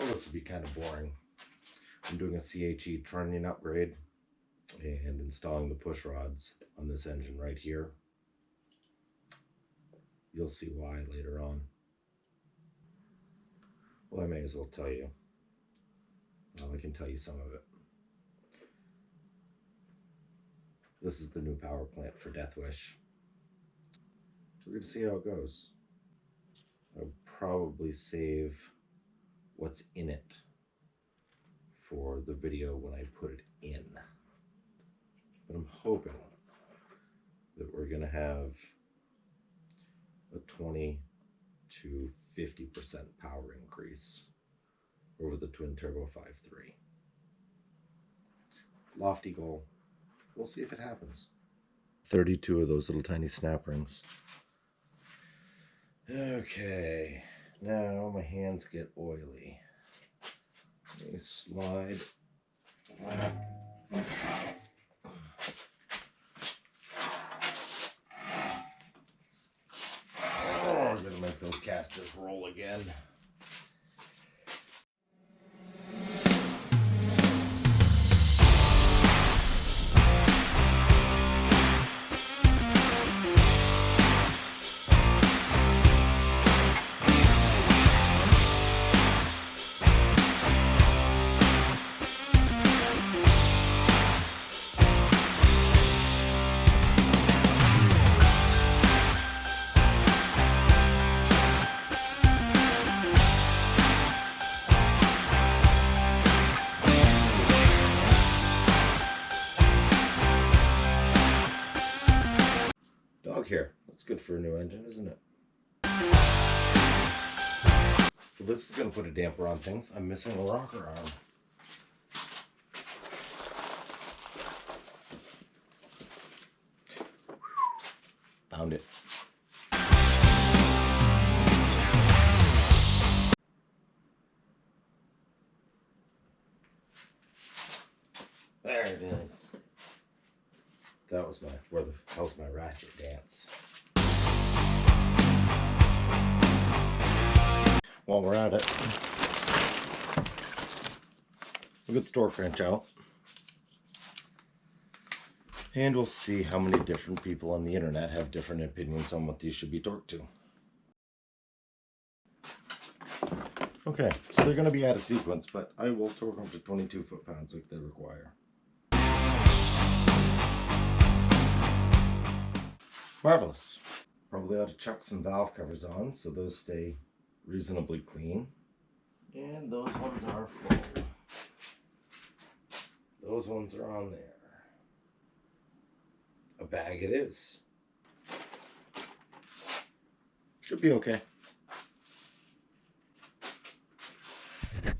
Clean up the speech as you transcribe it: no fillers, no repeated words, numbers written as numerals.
Well, this will be kind of boring. I'm doing a CHE Trunion upgrade and installing the push rods on this engine right here. You'll see why later on. Well, I may as well tell you. Well, I can tell you some of it. This is the new power plant for Deathwish. We're going to see how it goes. I'll probably save what's in it for the video when I put it in. But I'm hoping that we're going to have a 20 to 50% power increase over the twin turbo 5.3. Lofty goal. We'll see if it happens. 32 of those little tiny snap rings. Okay, now my hands get oily. Let me slide. Oh, I'm gonna make those casters roll again. Dog hair. That's good for a new engine, isn't it? Well, this is going to put a damper on things. I'm missing a rocker arm. Found it. There it is. That was where the hell's my ratchet dance. While we're at it, we'll get the torque wrench out. And we'll see how many different people on the internet have different opinions on what these should be torqued to. Okay, so they're going to be out of sequence, but I will torque them to 22 foot-pounds like they require. Marvelous. Probably ought to chuck some valve covers on so those stay reasonably clean. And those ones are full. Those ones are on there. A bag it is. Should be okay.